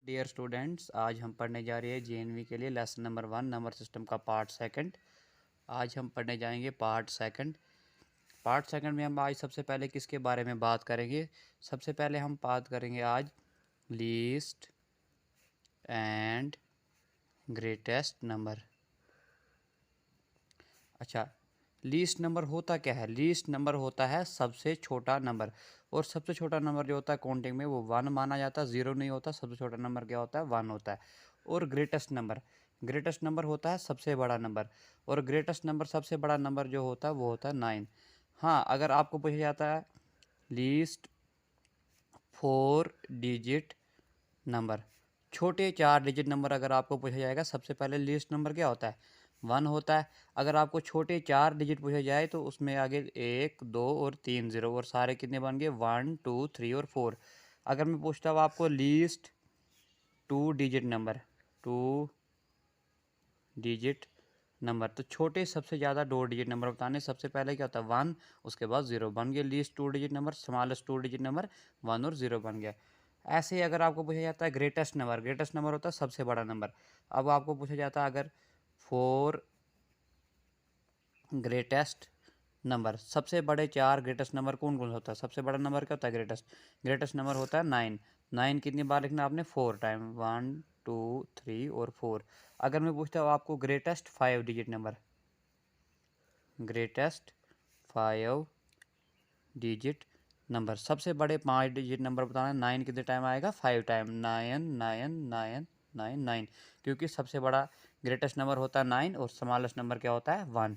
Dear students, आज हम पढ़ने जा रहे हैं जेएनवी के लिए लेसन नंबर 1 नंबर सिस्टम का पार्ट सेकंड। आज हम पढ़ने जाएंगे पार्ट सेकंड। पार्ट सेकंड में हम आज सबसे पहले किसके बारे में बात करेंगे? सबसे पहले हम बात करेंगे आज लीस्ट एंड ग्रेटेस्ट नंबर। अच्छा, लीस्ट नंबर होता क्या है? लीस्ट नंबर होता है सबसे छोटा नंबर, और सबसे छोटा नंबर जो होता है काउंटिंग में वो 1 माना जाता है, 0 नहीं होता। सबसे छोटा नंबर क्या होता है? 1 होता है। और ग्रेटेस्ट नंबर होता है सबसे बड़ा नंबर, और ग्रेटेस्ट नंबर सबसे बड़ा नंबर जो होता है वो होता है 9। हाँ, अगर आपको पूछा जाता है लीस्ट 4 डिजिट नंबर, छोटे 4 डिजिट नंबर अगर आपको पूछा जाएगा, सबसे पहले लीस्ट नंबर क्या होता है? 1 होता है। अगर आपको छोटे 4 डिजिट पूछा जाए तो उसमें आगे 1 2 और 3 0, और सारे कितने बन गए? 1 2 3 और 4। अगर मैं पूछता हूँ आपको least 2 digit number, 2 digit number, तो छोटे सबसे ज़्यादा 2 डिजिट नंबर बताने, सबसे पहले क्या होता है? 1, उसके बाद 0 बन गया। Least 2 digit number, smallest 2 digit number 1 और 0 बन गया। ऐसे ही अगर आपको पूछा जाता है ग्रेटेस्ट नंबर होता है सबसे बड़ा नंबर। अब आपको पूछा जाता है अगर 4 ग्रेटेस्ट नंबर, सबसे बड़े 4 ग्रेटेस्ट नंबर कौन कौन होता है? सबसे बड़ा नंबर क्या होता है? ग्रेटेस्ट नंबर होता है 9। 9 कितनी बार लिखना आपने? 4 टाइम, 1 2 3 और 4। अगर मैं पूछता हूँ आपको greatest 5 digit number, greatest 5 digit number, सबसे बड़े 5 डिजिट नंबर बताना। 9 कितने टाइम आएगा? 5 टाइम, 9 9 9 9 9, क्योंकि सबसे बड़ा ग्रेटेस्ट नंबर होता है 9 और स्मॉलेस्ट नंबर क्या होता है? 1।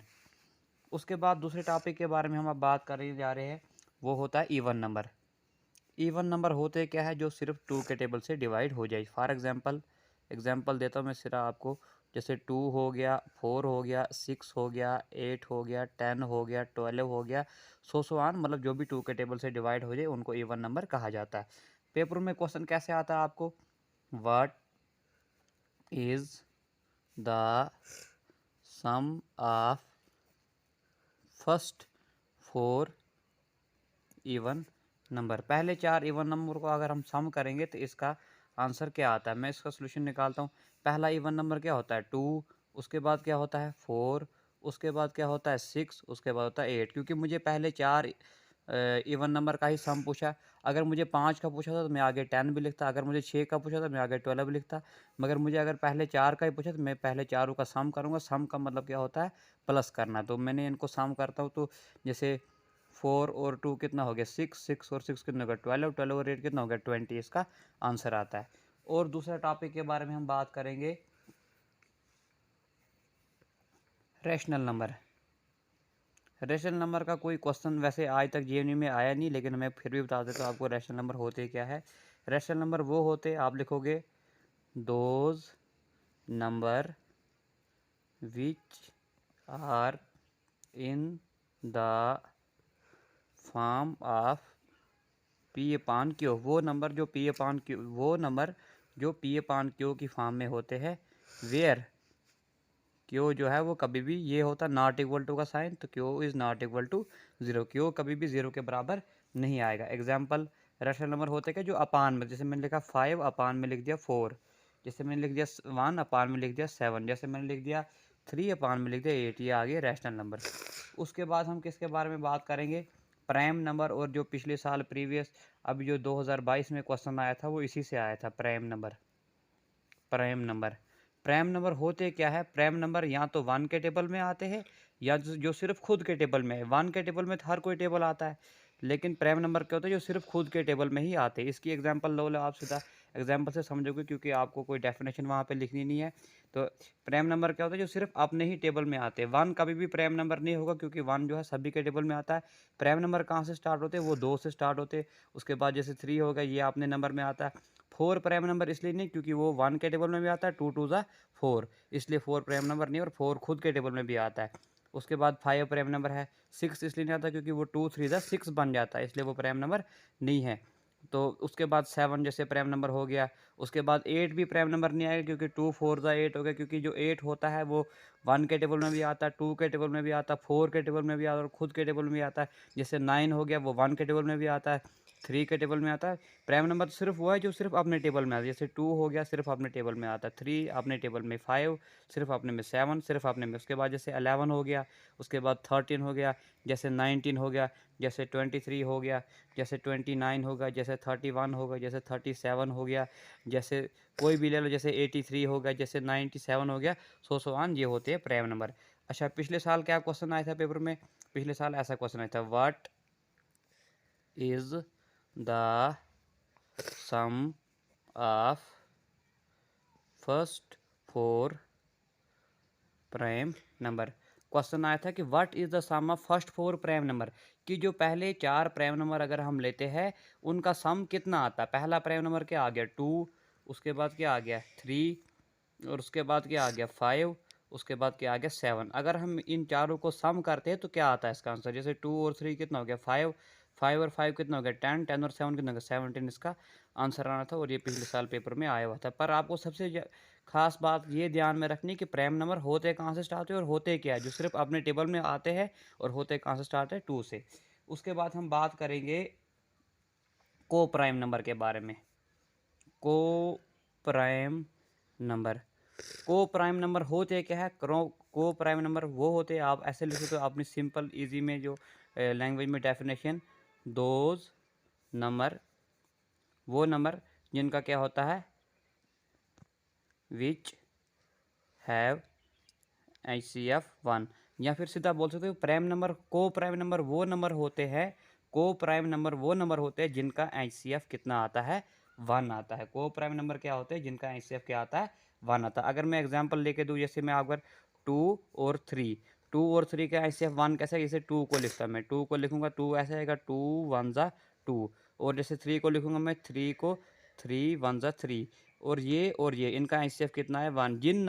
उसके बाद दूसरे टॉपिक के बारे में हम अब बात करने जा रहे हैं, वो होता है इवन नंबर। इवन नंबर होते क्या है? जो सिर्फ 2 के टेबल से डिवाइड हो जाए। फॉर एग्जांपल देता हूँ मैं सिर्फ आपको, जैसे 2 हो गया, 4 हो गया, 6 हो गया, 8 हो गया, 10 हो गया, 12 हो गया, सो ऑन, मतलब जो भी 2 के टेबल से डिवाइड हो जाए उनको इवन नंबर कहा जाता है। पेपर में क्वेश्चन कैसे आता है आपको? What is the sum of first 4 even number. पहले 4 इवन नंबर को अगर हम सम करेंगे तो इसका आंसर क्या आता है? मैं इसका सोल्यूशन निकालता हूँ। पहला इवन नंबर क्या होता है? 2। उसके बाद क्या होता है? 4। उसके बाद क्या होता है? 6। उसके बाद होता है 8। क्योंकि मुझे पहले 4 इवन नंबर का ही सम पूछा। अगर मुझे 5 का पूछा था तो मैं आगे 10 भी लिखता, अगर मुझे 6 का पूछा था मैं आगे 12 भी लिखता। मगर मुझे अगर पहले 4 का ही पूछा तो मैं पहले चारों का सम करूँगा। सम का मतलब क्या होता है? प्लस करना। तो मैंने इनको सम करता हूँ, तो जैसे 4 और 2 कितना हो गया? 6। 6 और 6 कितना हो गया? 12। 12 और 8 कितना हो गया? 20। इसका आंसर आता है। और दूसरा टॉपिक के बारे में हम बात करेंगे रैशनल नंबर। रैशनल नंबर का कोई क्वेश्चन वैसे आज तक जेएनयू में आया नहीं, लेकिन मैं फिर भी बता देता हूँ आपको रैशनल नंबर होते क्या है। रैशनल नंबर वो होते, आप लिखोगे those number which are in the form of p upon q. वो नंबर जो पी अपान क्यू, वो नंबर जो पी अपान क्यू की फॉर्म में होते हैं। वेयर क्यू जो है वो कभी भी ये होता नॉट इक्वल टू का साइन, तो q is not equal to 0। Q कभी भी 0 के बराबर नहीं आएगा। एग्जाम्पल रैशनल नंबर होते क्या? जो अपान में, जैसे मैंने लिखा 5 अपान में लिख दिया 4, जैसे मैंने लिख दिया 1 अपान में लिख दिया 7, जैसे मैंने लिख दिया 3 अपान में लिख दिया 8। ये आ गए रैशनल नंबर। उसके बाद हम किसके बारे में बात करेंगे? Prime number. और जो पिछले साल प्रीवियस, अभी जो 2022 में क्वेश्चन आया था वो इसी से आया था, prime number. Prime number, prime number होते क्या है? प्राइम नंबर या तो 1 के टेबल में आते हैं, या जो सिर्फ खुद के टेबल में है। 1 के टेबल में तो हर कोई टेबल आता है, लेकिन प्राइम नंबर क्या होता है? जो सिर्फ खुद के टेबल में ही आते हैं। इसकी एग्जांपल लो आप सीधा एग्जांपल से समझोगे, क्योंकि आपको कोई डेफिनेशन वहाँ पे लिखनी नहीं है। तो प्राइम नंबर क्या होता है? जो सिर्फ अपने ही टेबल में आते हैं। 1 कभी भी प्राइम नंबर नहीं होगा, क्योंकि 1 जो है सभी के टेबल में आता है। प्राइम नंबर कहाँ से स्टार्ट होते हैं? वो 2 से स्टार्ट होते हैं। उसके बाद जैसे 3 होगा, ये अपने नंबर में आता है। 4 प्राइम नंबर इसलिए नहीं क्योंकि वो 1 के टेबल में भी आता है, 2 2 ज़ा 4, इसलिए 4 प्राइम नंबर नहीं, और 4 खुद के टेबल में भी आता है। उसके बाद 5 प्राइम नंबर है। 6 इसलिए नहीं आता क्योंकि वो 2 3 ज़ा 6 बन जाता है, इसलिए वो प्राइम नंबर नहीं है। तो उसके बाद 7 जैसे प्राइम नंबर हो गया। उसके बाद 8 भी प्राइम नंबर नहीं आएगा, क्योंकि 2 4 ज़ा 8 हो गया, क्योंकि जो 8 होता है वो 1 के टेबल में भी आता है, 2 के टेबल में भी आता है, 4 के टेबल में भी आता है, और खुद के टेबल में भी आता है। जैसे 9 हो गया, वो 1 के टेबल में भी आता है, 3 के टेबल में आता है। प्राइम नंबर तो सिर्फ वो है जो सिर्फ अपने टेबल में आता है, जैसे 2 हो गया सिर्फ अपने टेबल में आता है, 3 अपने टेबल में, 5 सिर्फ अपने में, 7 सिर्फ अपने में, उसके बाद जैसे 11 हो गया, उसके बाद 13 हो गया, जैसे 19 हो गया, जैसे 23 हो गया, जैसे 29 होगा, जैसे 31 होगा, जैसे 37 हो गया, जैसे कोई भी ले लो, जैसे 83 हो गया, जैसे 97 हो गया, सो ऑन, ये होते हैं प्राइम नंबर। अच्छा, पिछले साल क्या क्वेश्चन आया था पेपर में? पिछले साल ऐसा क्वेश्चन आया था, what is the sum of first 4 prime number. Question आया था कि what is the sum of first 4 prime number, कि जो पहले 4 प्राइम नंबर अगर हम लेते हैं उनका सम कितना आता है। पहला प्राइम नंबर क्या आ गया 2, उसके बाद क्या आ गया 3, और उसके बाद क्या आ गया 5, उसके बाद क्या आ गया 7। अगर हम इन चारों को सम करते हैं तो क्या आता है इसका आंसर। जैसे 2 और 3 कितना हो गया 5, 5 और 5 कितना हो गया 10, 10 और 7 कितना हो गया 17, इसका आंसर आना था। और ये पिछले साल पेपर में आया हुआ था। पर आपको सबसे खास बात ये ध्यान में रखनी कि प्राइम नंबर होते कहाँ से स्टार्ट हुए और होते क्या है, जो सिर्फ अपने टेबल में आते हैं, और होते कहाँ से स्टार्ट है 2 से। उसके बाद हम बात करेंगे को प्राइम नंबर के बारे में। को प्राइम नंबर, को प्राइम नंबर होते क्या है? को प्राइम नंबर वो होते हैं, आप ऐसे लिखो तो अपनी सिंपल इजी में जो लैंग्वेज में डेफिनेशन, दोज नंबर, वो नंबर जिनका क्या होता है, विच हैव HCF 1, या फिर सीधा बोल सकते हो प्राइम नंबर, को प्राइम नंबर वो नंबर होते हैं, को प्राइम नंबर वो नंबर होते हैं जिनका HCF कितना आता है, 1 आता है। को प्राइम नंबर क्या होते हैं जिनका HCF क्या आता है, 1 आता है। अगर मैं एग्जांपल लेके दूँ, जैसे मैं अगर 2 और 3, 2 और 3 का HCF 1 कैसे, जैसे 2 को लिखता मैं, 2 को लिखूंगा 2 ऐसे आएगा, 2 1 ज़ा 2, और जैसे 3 को लिखूंगा मैं 3 को 3 1 ज़ा 3, और ये इनका HCF कितना है 1। जिन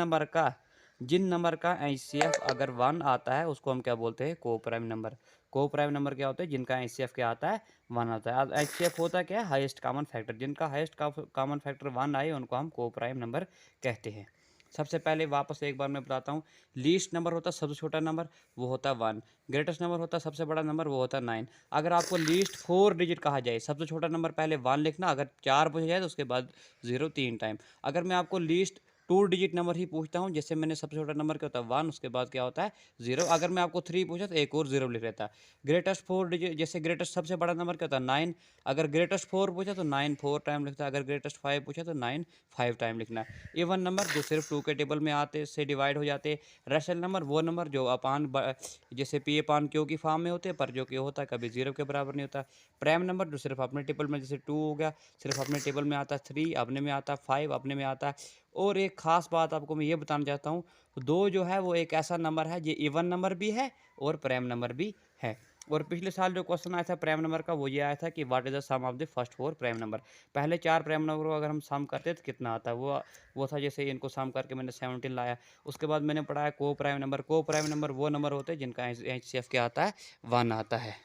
नंबर का HCF अगर 1 आता है उसको हम क्या बोलते हैं, को प्राइम नंबर। को प्राइम नंबर क्या होते हैं जिनका HCF क्या आता है, 1 आता है। HCF होता क्या है, हाईएस्ट कॉमन फैक्टर। जिनका हाईएस्ट कॉमन फैक्टर 1 आए उनको हम को प्राइम नंबर कहते हैं। सबसे पहले वापस एक बार मैं बताता हूँ, लीस्ट नंबर होता है सबसे छोटा नंबर, वो होता है 1। ग्रेटेस्ट नंबर होता है सबसे बड़ा नंबर, वो होता है 9। अगर आपको लीस्ट 4 डिजिट कहा जाए, सबसे छोटा नंबर पहले 1 लिखना, अगर 4 पूछा जाए तो उसके बाद 0 3 टाइम। अगर मैं आपको लीस्ट 2 डिजिट नंबर ही पूछता हूँ, जैसे मैंने सबसे छोटा नंबर क्या होता है 1, उसके बाद क्या होता है 0। अगर मैं आपको 3 पूछा तो एक और 0 लिख लेता। ग्रेटेस्ट 4 डिजिट, जैसे ग्रेटेस्ट सबसे बड़ा नंबर क्या होता है 9, अगर ग्रेटेस्ट 4 पूछा तो 9 4 टाइम लिखता है, अगर ग्रेटेस्ट 5 पूछा तो 9 5 टाइम लिखना है। इवन नंबर जो सिर्फ 2 के टेबल में आते से डिवाइड हो जाते। रेशनल नंबर वो नंबर जो अपान जैसे पी अपान क्यू की फॉर्म में होते हैं, पर जो कि होता है कभी 0 के बराबर नहीं होता। प्राइम नंबर जो सिर्फ अपने टेबल में, जैसे 2 हो गया सिर्फ अपने टेबल में आता है, 3 अपने में आता है, 5 अपने में आता है। और एक ख़ास बात आपको मैं ये बताना चाहता हूँ, 2 जो है वो एक ऐसा नंबर है, ये इवन नंबर भी है और प्राइम नंबर भी है। और पिछले साल जो क्वेश्चन आया था प्राइम नंबर का, वो ये आया था कि what is the sum of the first 4 prime number. पहले 4 प्राइम नंबर को अगर हम सम करते तो कितना आता है, वो था, जैसे इनको सम करके मैंने 17 लाया। उसके बाद मैंने पढ़ाया को प्राइम नंबर। को प्राइम नंबर वो नंबर होते हैं जिनका HCF क्या आता है, 1 आता है।